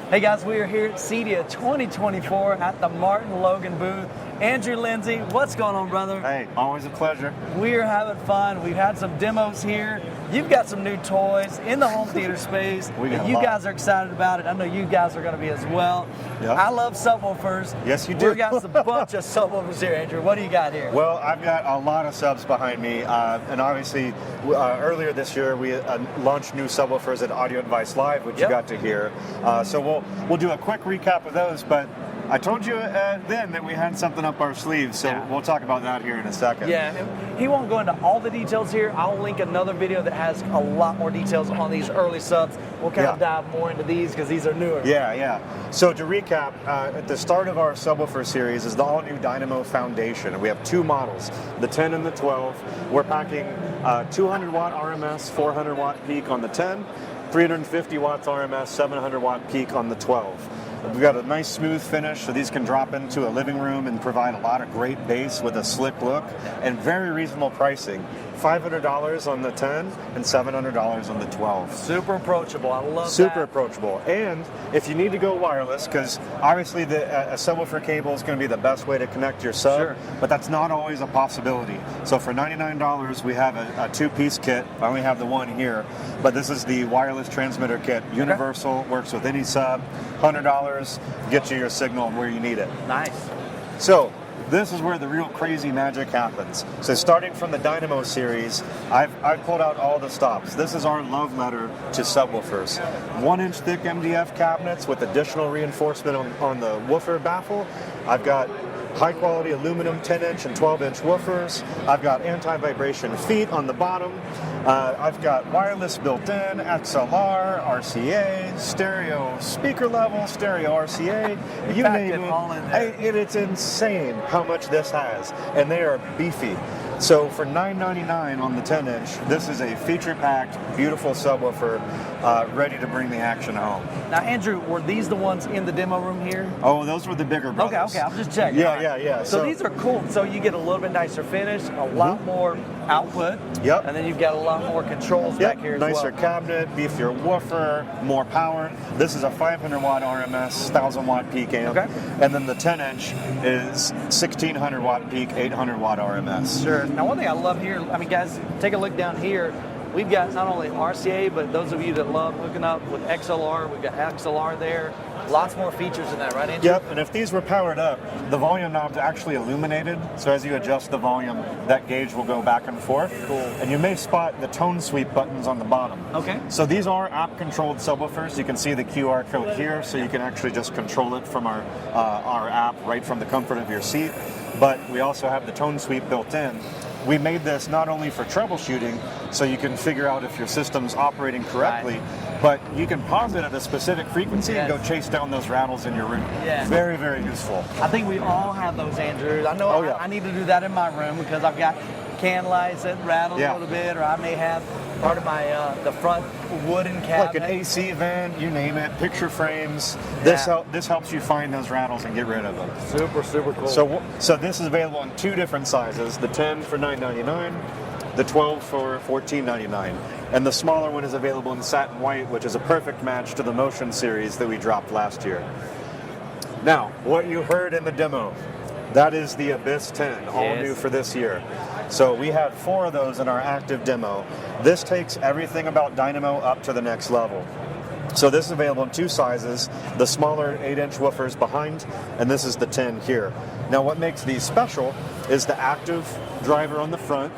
Hey guys, we are here at CEDIA 2024 at the Martin Logan booth. Andrew Lindsay, what's going on, brother? Hey, always a pleasure. We are having fun. We've had some demos here. You've got some new toys in the home theater space. You guys are excited about it. I know you guys are going to be as well. Yep. I love subwoofers. Yes, you do. We've got a bunch of subwoofers here, Andrew. What do you got here? Well, I've got a lot of subs behind me. And obviously, earlier this year, we launched new subwoofers at Audio Advice Live, which you got to hear. So we'll do a quick recap of those. But I told you then that we had something up our sleeves, so we'll talk about that here in a second. Yeah, he won't go into all the details here. I'll link another video that has a lot more details on these early subs. We'll kind of dive more into these because these are newer. Yeah. So to recap, at the start of our subwoofer series is the all-new Dynamo Foundation. We have two models, the 10 and the 12. We're packing 200 watt RMS, 400 watt peak on the 10, 350 watts RMS, 700 watt peak on the 12. We've got a nice smooth finish, so these can drop into a living room and provide a lot of great bass with a slick look and very reasonable pricing. $500 on the 10 and $700 on the 12. Super approachable. I love that. Super approachable. And if you need to go wireless, because obviously a subwoofer cable is going to be the best way to connect your sub, but that's not always a possibility. So for $99, we have a two-piece kit. I only have the one here, but this is the wireless transmitter kit. Universal, works with any sub. $100, gets you your signal where you need it. Nice. So this is where the real crazy magic happens. So starting from the Dynamo series, I've pulled out all the stops. This is our love letter to subwoofers. 1-inch thick MDF cabinets with additional reinforcement on the woofer baffle. I've got high quality aluminum 10-inch and 12-inch woofers. I've got anti-vibration feet on the bottom. I've got wireless built-in, XLR, RCA, stereo speaker level, stereo RCA. You name it. All in there. It's insane how much this has, and they are beefy. So for $9.99 on the 10-inch, this is a feature-packed, beautiful subwoofer ready to bring the action home. Now, Andrew, were these the ones in the demo room here? Oh, those were the bigger brothers. Okay, I'm just checking. Yeah. So these are cool. So you get a little bit nicer finish, a lot more output. Yep. And then you've got a lot more controls back here as well. Nicer cabinet, beefier woofer, more power. This is a 500 watt RMS, 1000 watt peak amp. Okay. And then the 10-inch is 1600 watt peak, 800 watt RMS. Sure. Now, one thing I love here, I mean, guys, take a look down here. We've got not only RCA, but those of you that love hooking up with XLR, we've got XLR there. Lots more features in that, right, Andrew? Yep, and if these were powered up, the volume knob's actually illuminated, so as you adjust the volume, that gauge will go back and forth. Cool. And you may spot the tone sweep buttons on the bottom. Okay. So these are app-controlled subwoofers. You can see the QR code here, so you can actually just control it from our app right from the comfort of your seat. But we also have the tone sweep built in. We made this not only for troubleshooting, so you can figure out if your system's operating correctly, but you can pause it at a specific frequency and go chase down those rattles in your room. Yeah. Very, very useful. I think we all have those, Andrew. I know I need to do that in my room because I've got can lights that rattle a little bit, or I may have part of my the front wooden cabinet. Like an AC vent, you name it, picture frames. This helps you find those rattles and get rid of them. Super, super cool. So this is available in two different sizes, the 10 for $9.99, the 12 for $14.99. And the smaller one is available in satin white, which is a perfect match to the Motion series that we dropped last year. Now, what you heard in the demo, that is the Abyss 10, all new for this year. So we have 4 of those in our active demo. This takes everything about Dynamo up to the next level. So this is available in 2 sizes, the smaller 8-inch woofers behind, and this is the 10 here. Now what makes these special is the active driver on the front,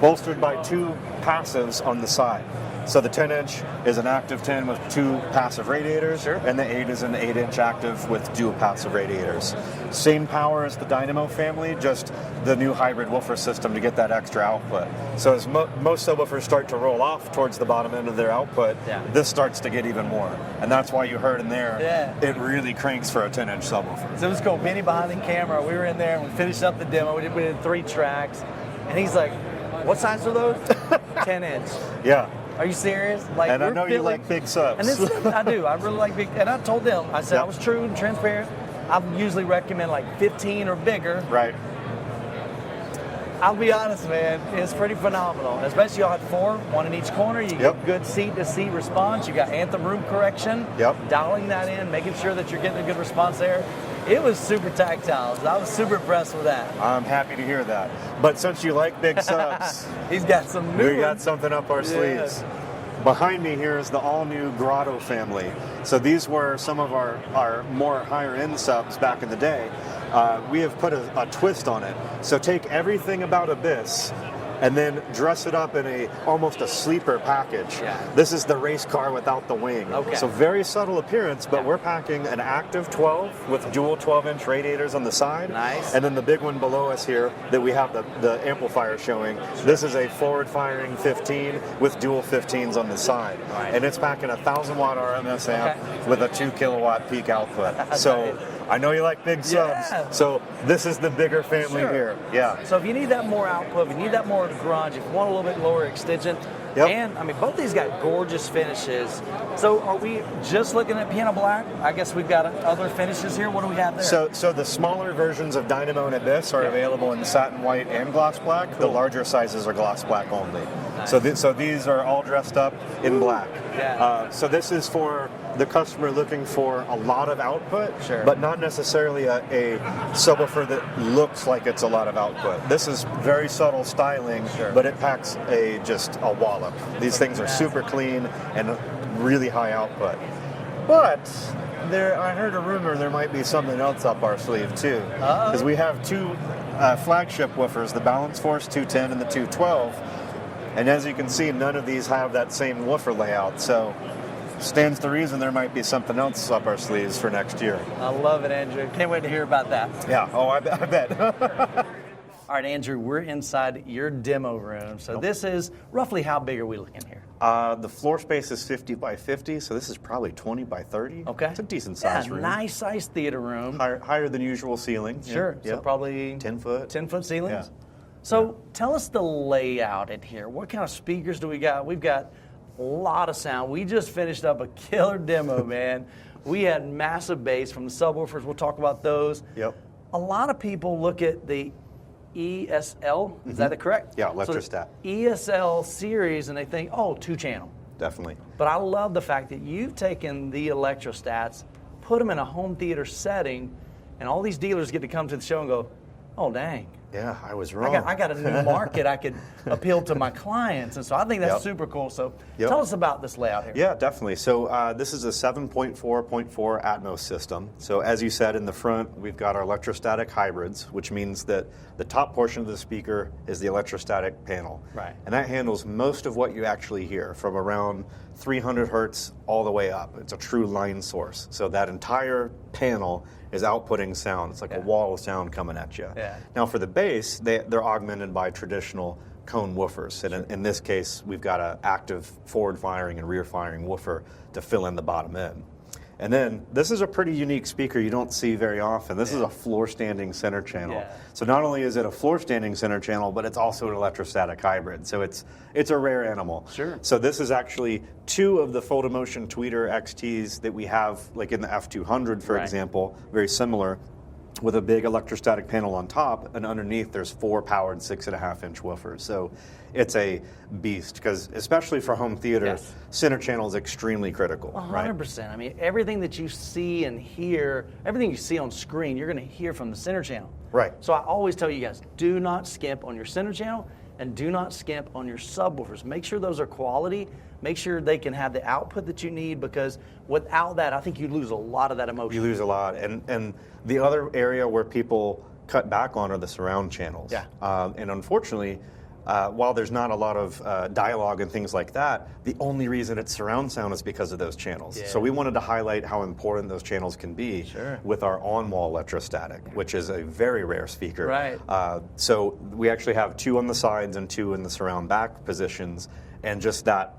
bolstered by 2 passives on the side. So the 10-inch is an active 10 with 2 passive radiators, and the 8 is an 8-inch active with dual passive radiators. Same power as the Dynamo family, just the new hybrid woofer system to get that extra output. So as most subwoofers start to roll off towards the bottom end of their output, this starts to get even more. And that's why you heard in there, it really cranks for a 10-inch subwoofer. So it was cool. Benny behind the camera, we were in there and we finished up the demo. We did 3 tracks. And he's like, what size are those? 10-inch. Yeah. Are you serious? Like, and I know you like big subs. And this, I do. I really like big. And I told them, I said I was true and transparent. I usually recommend like 15 or bigger. Right. I'll be honest, man, it's pretty phenomenal. Especially y'all had 4, 1 in each corner. You get good seat-to-seat response. You got anthem room correction. Dialing that in, making sure that you're getting a good response there. It was super tactile. I was super impressed with that. I'm happy to hear that. But since you like big subs, he's got some new. We got something up our sleeves. Behind me here is the all-new Grotto family. So these were some of our more higher-end subs back in the day. We have put a twist on it. So take everything about Abyss and then dress it up in almost a sleeper package. This is the race car without the wing. So very subtle appearance, but we're packing an active 12 with dual 12-inch radiators on the side. And then the big one below us here that we have the amplifier showing. This is a forward-firing 15 with dual 15s on the side. And it's packing a 1,000-watt RMS amp with a 2-kilowatt peak output. So I know you like big subs, so this is the bigger family here. So if you need that more output, if you need that more grunge, if you want a little bit lower extension, and I mean, both these got gorgeous finishes. So are we just looking at piano black? I guess we've got other finishes here. What do we have there? So the smaller versions of Dynamo and Abyss are available in satin white and gloss black. The larger sizes are gloss black only. So these are all dressed up in black. So this is for the customer looking for a lot of output, but not necessarily a subwoofer that looks like it's a lot of output. This is very subtle styling, but it packs just a wallop. These things are super clean and really high output. But I heard a rumor there might be something else up our sleeve too, because we have 2 flagship woofers, the Balance Force 210 and the 212. And as you can see, none of these have that same woofer layout. So stands to reason there might be something else up our sleeves for next year. I love it, Andrew. Can't wait to hear about that. I bet. All right, Andrew, we're inside your demo room. So this is roughly how big are we looking here? The floor space is 50 by 50, so this is probably 20 by 30. It's a decent size room. Nice size theater room. Higher than usual ceiling. So probably 10 foot. 10-foot ceilings. So tell us the layout in here. What kind of speakers do we got? We've got a lot of sound. We just finished up a killer demo, man. We had massive bass from the subwoofers. We'll talk about those. A lot of people look at the ESL, is that correct? Electrostat. So ESL series, and they think, oh, 2-channel. Definitely. But I love the fact that you've taken the electrostats, put them in a home theater setting, and all these dealers get to come to the show and go, oh, dang. Yeah, I was wrong. I got a new market I could appeal to my clients. And so I think that's super cool. So tell us about this layout here. Yeah, definitely. So this is a 7.4.4 Atmos system. So as you said, in the front, we've got our electrostatic hybrids, which means that the top portion of the speaker is the electrostatic panel. And that handles most of what you actually hear from around 300 hertz all the way up. It's a true line source. So that entire panel is outputting sound. It's like a wall of sound coming at you. Now for the bass, they're augmented by traditional cone woofers. And in this case, we've got an active forward-firing and rear-firing woofer to fill in the bottom end. And then this is a pretty unique speaker you don't see very often. This is a floor-standing center channel. So not only is it a floor-standing center channel, but it's also an electrostatic hybrid. So it's a rare animal. So this is actually 2 of the Fold-O-Motion Tweeter XTs that we have, like in the F200, for example, very similar, with a big electrostatic panel on top, and underneath there's 4 powered 6.5-inch woofers. So it's a beast, because especially for home theater, center channel is extremely critical. 100%. I mean, everything that you see and hear, everything you see on screen, you're going to hear from the center channel. So I always tell you guys, do not skimp on your center channel, and do not skimp on your subwoofers. Make sure those are quality. Make sure they can have the output that you need, because without that, I think you lose a lot of that emotion. You lose a lot. And the other area where people cut back on are the surround channels. And unfortunately, while there's not a lot of dialogue and things like that, the only reason it's surround sound is because of those channels. So we wanted to highlight how important those channels can be with our on-wall electrostatic, which is a very rare speaker. So we actually have 2 on the sides and 2 in the surround back positions, and just that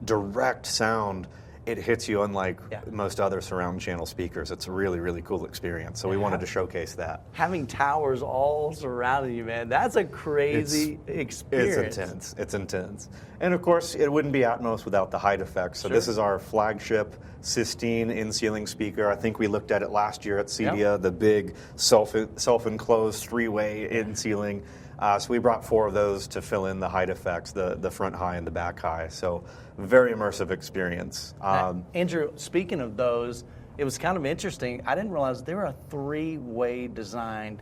direct sound, it hits you unlike most other surround channel speakers. It's a really, really cool experience. So we wanted to showcase that. Having towers all surrounding you, man, that's a crazy experience. It's intense. It's intense. And of course, it wouldn't be Atmos without the height effects. So this is our flagship Sistine in-ceiling speaker. I think we looked at it last year at CEDIA, the big self-enclosed 3-way in-ceiling. So we brought 4 of those to fill in the height effects, the front high and the back high. So very immersive experience. Andrew, speaking of those, it was kind of interesting. I didn't realize they were a 3-way designed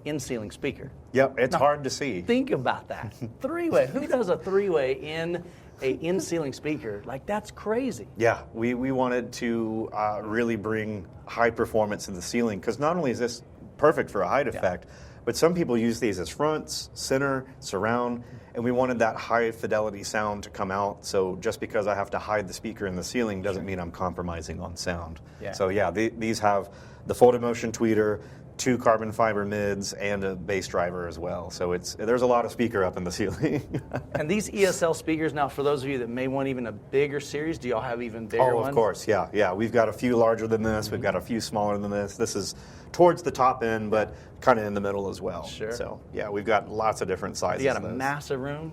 in-ceiling speaker. Yep, it's hard to see. Think about that. 3-way. Who does a 3-way in a in-ceiling speaker? Like, that's crazy. Yeah, we wanted to really bring high performance in the ceiling, because not only is this perfect for a height effect, but some people use these as fronts, center, surround, and we wanted that high fidelity sound to come out. So just because I have to hide the speaker in the ceiling doesn't mean I'm compromising on sound. Yeah. So yeah, these have the folded motion tweeter, 2 carbon fiber mids, and a bass driver as well. So there's a lot of speaker up in the ceiling. And these ESL speakers, now for those of you that may want even a bigger series, do y'all have even bigger ones? Oh, of course, yeah. We've got a few larger than this. We've got a few smaller than this. This is towards the top end, but kind of in the middle as well. Sure. So yeah, we've got lots of different sizes. You got a massive room.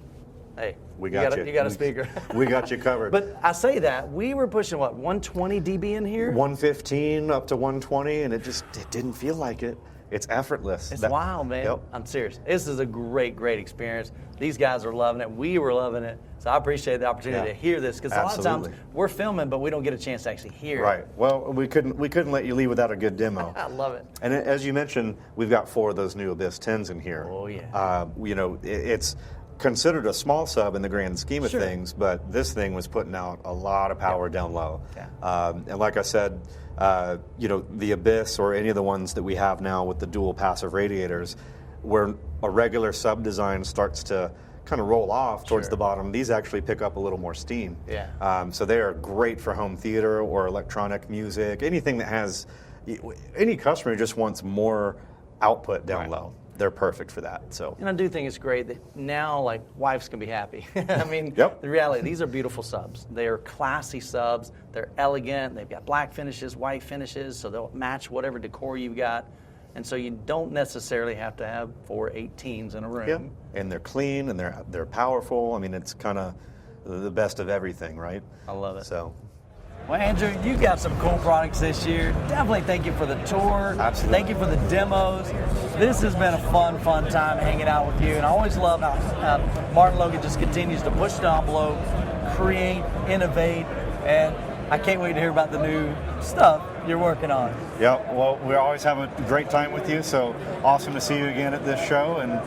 Hey, you got a speaker. We got you covered. But I say that, we were pushing, what, 120 dB in here? 115 up to 120, and it didn't feel like it. It's effortless. It's wild, man. Yep. I'm serious. This is a great, great experience. These guys are loving it. We were loving it. So I appreciate the opportunity to hear this, because a lot of times we're filming, but we don't get a chance to actually hear it. Right. Well, we couldn't let you leave without a good demo. I love it. And as you mentioned, we've got 4 of those new Abyss 10s in here. Oh, yeah. It's considered a small sub in the grand scheme of things, but this thing was putting out a lot of power down low. Yeah. And like I said, the Abyss or any of the ones that we have now with the dual passive radiators, where a regular sub design starts to kind of roll off towards the bottom, these actually pick up a little more steam. Yeah. So they are great for home theater or electronic music, anything that has, any customer who just wants more output down low. They're perfect for that. So, and I do think it's great that now, like, wives can be happy. I mean, the reality, these are beautiful subs. They're classy subs. They're elegant. They've got black finishes, white finishes, so they'll match whatever decor you've got. And so you don't necessarily have to have 4 18s in a room. Yeah. And they're clean and they're powerful. I mean, it's kind of the best of everything, right? I love it. So. Well, Andrew, you got some cool products this year. Definitely thank you for the tour. Absolutely. Thank you for the demos. This has been a fun time hanging out with you. And I always love how Martin Logan just continues to push the envelope, create, innovate, and I can't wait to hear about the new stuff you're working on. Yeah, well, we always have a great time with you, so awesome to see you again at this show, and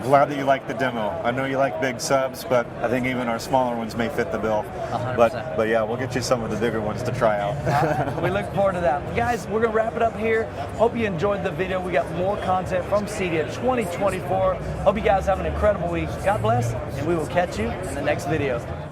glad that you like the demo. I know you like big subs, but I think even our smaller ones may fit the bill. 100%. But yeah, we'll get you some of the bigger ones to try out. We look forward to that. Guys, we're going to wrap it up here. Hope you enjoyed the video. We got more content from CEDIA 2024. Hope you guys have an incredible week. God bless, and we will catch you in the next video.